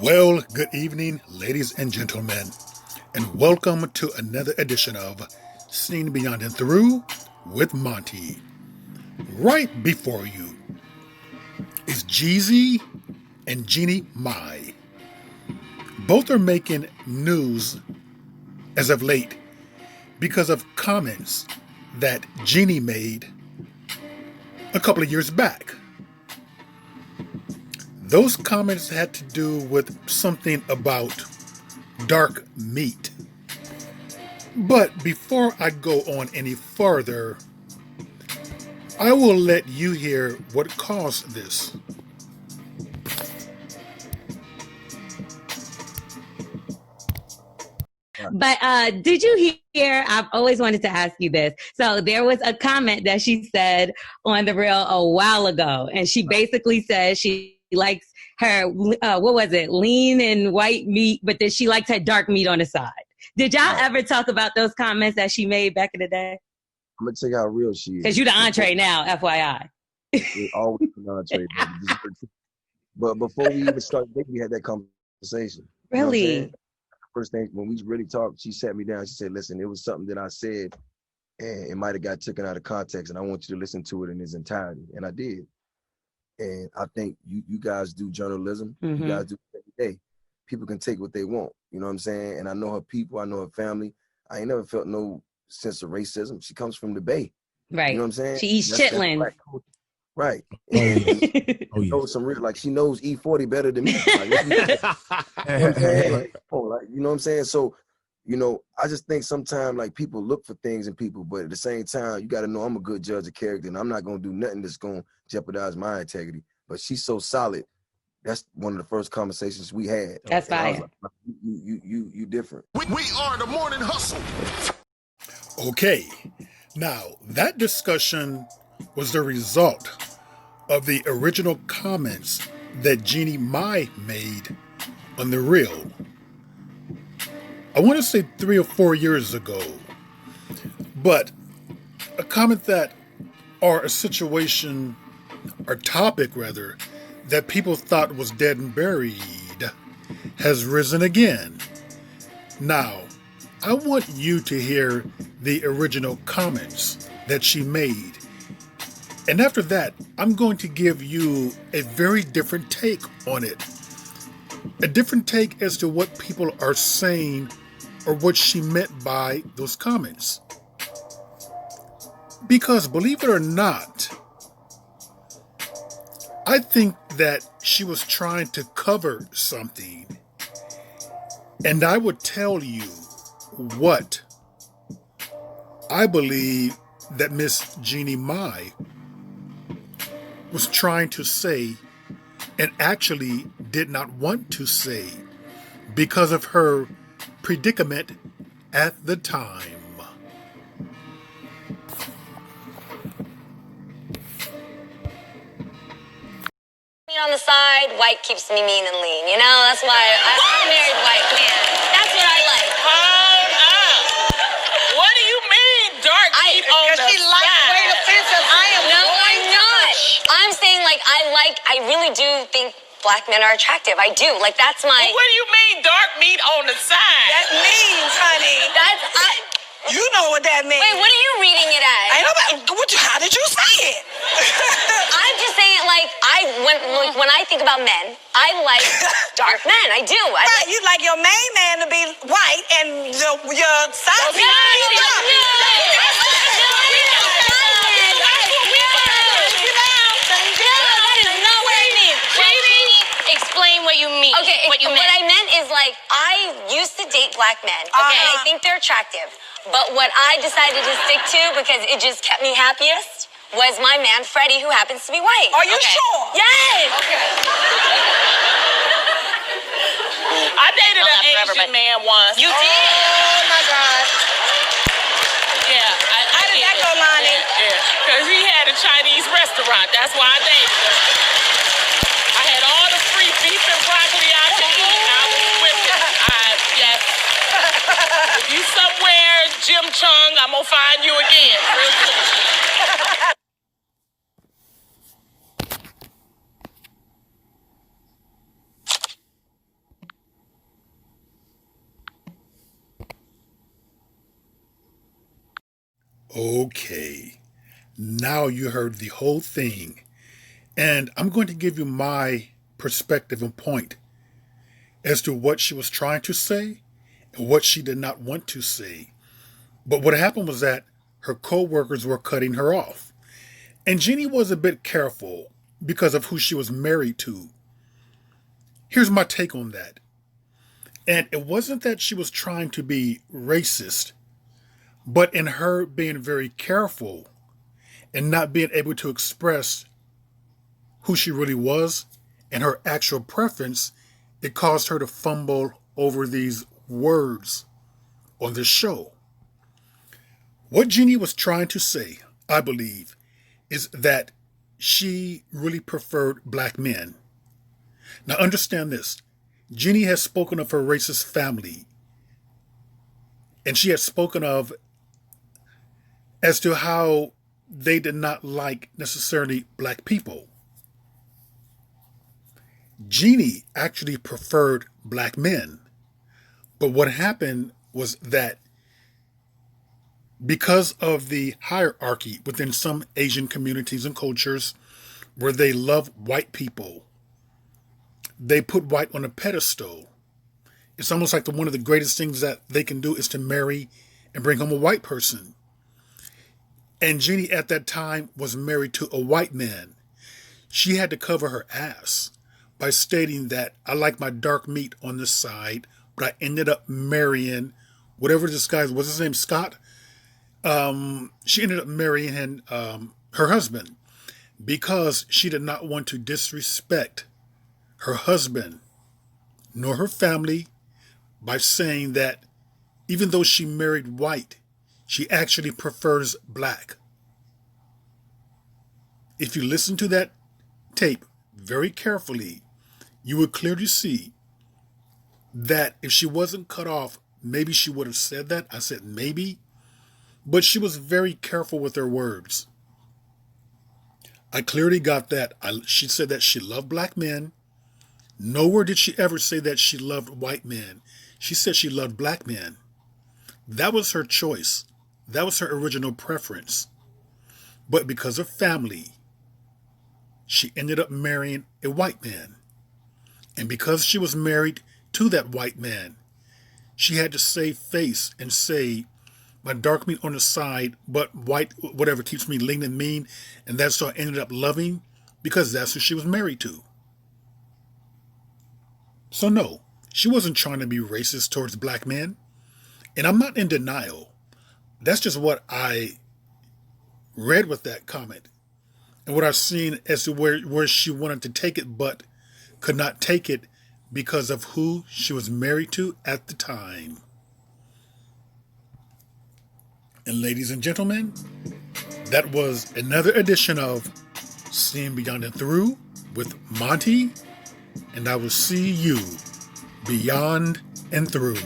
Well, good evening, ladies and gentlemen, and welcome to another edition of Seen Beyond and Through with Monty. Right before you is Jeezy and Jennie Mai. Both are making news as of late because of comments that Jennie made a couple of years back. Those comments had to do with something about dark meat. But before I go on any further, I will let you hear what caused this. But did you hear? I've always wanted to ask you this. So there was a comment that she said on the reel a while ago, and she basically said she likes her what was it, lean and white meat, but then she likes her dark meat on the side. Did y'all ever talk about those comments that she made back in the day? I'm gonna tell you how real she is. Because you the entree now, FYI. We always an entree, but before we even started dating, we had that conversation. Really? You know First thing when we really talked, she sat me down. She said, "Listen, it was something that I said, and it might have got taken out of context, and I want you to listen to it in its entirety." And I did. And I think you guys do journalism. Mm-hmm. You guys do it every day. People can take what they want. You know what I'm saying? And I know her people. I know her family. I ain't never felt no sense of racism. She comes from the Bay. Right. You know what I'm saying? She eats chitlins. Right. And knows some real, like she knows E40 better than me. Like, you know what I'm saying? So, I just think sometimes like people look for things in people, but at the same time, you got to know I'm a good judge of character, and I'm not gonna do nothing that's gonna jeopardize my integrity. But she's so solid. That's one of the first conversations we had. That's fine. Like, you different. We are the morning hustle. Okay, now that discussion was the result of the original comments that Jennie Mai made on the reel. I want to say 3 or 4 years ago, but a comment that, or a situation, or topic rather, that people thought was dead and buried has risen again. Now, I want you to hear the original comments that she made. And after that, I'm going to give you a very different take on it. A different take as to what people are saying or what she meant by those comments. Because believe it or not, I think that she was trying to cover something. And I would tell you what I believe that Miss Jennie Mai was trying to say and actually did not want to say because of her predicament at the time. On the side, white keeps me mean and lean. That's why I'm a married white man. That's what I like. Hold up. What do you mean, dark meat on the side? Because she likes the way offensive I am. No, I'm not. I'm saying, I really do think black men are attractive. I do. That's my... Well, what do you mean, dark meat on the side? That means, honey. You know what that means. Wait, what are you reading it as? How did you say it? I'm just saying when I think about men, I like dark men. I do. You like your main man to be white and your side piece to be dark. Explain what you mean. Okay, what I meant is I used to date black men. Okay, I think they're attractive. But what I decided to stick to because it just kept me happiest was my man Freddie, who happens to be white. Are you sure? Yes. Okay. I dated an Asian man once. You did? Oh my God. Yeah. How did that go, Lonnie? Yeah. Because he had a Chinese restaurant. That's why I dated him. I had all the free beef and broccoli I could eat. I was whipping. Yes. If you somewhere, Jim Chung, I'm going to find you again. Real soon. Okay, now you heard the whole thing, and I'm going to give you my perspective and point as to what she was trying to say and what she did not want to say. But what happened was that her co-workers were cutting her off. And Jennie was a bit careful because of who she was married to. Here's my take on that. And it wasn't that she was trying to be racist, but in her being very careful and not being able to express who she really was and her actual preference, it caused her to fumble over these words on this show. What Jennie was trying to say, I believe, is that she really preferred black men. Now understand this. Jennie has spoken of her racist family, and she has spoken of as to how they did not like necessarily black people. Jennie actually preferred black men. But what happened was that because of the hierarchy within some Asian communities and cultures where they love white people, they put white on a pedestal. It's almost like one of the greatest things that they can do is to marry and bring home a white person. And Jennie at that time was married to a white man. She had to cover her ass by stating that I like my dark meat on this side, but I ended up marrying whatever this guy was. His name Scott. She ended up marrying him, her husband, because she did not want to disrespect her husband nor her family by saying that even though she married white, she actually prefers black. If you listen to that tape very carefully, you would clearly see that if she wasn't cut off, maybe she would have said that. I said maybe. But she was very careful with her words. I clearly got that. She said that she loved black men. Nowhere did she ever say that she loved white men. She said she loved black men. That was her choice. That was her original preference. But because of family, she ended up marrying a white man. And because she was married to that white man, she had to save face and say, my dark meat on the side, but white, whatever, keeps me lean and mean. And that's what I ended up loving because that's who she was married to. So no, she wasn't trying to be racist towards black men. And I'm not in denial. That's just what I read with that comment. And what I've seen as to where she wanted to take it, but could not take it because of who she was married to at the time. And ladies and gentlemen, that was another edition of Seeing Beyond and Through with Monty, and I will see you beyond and through.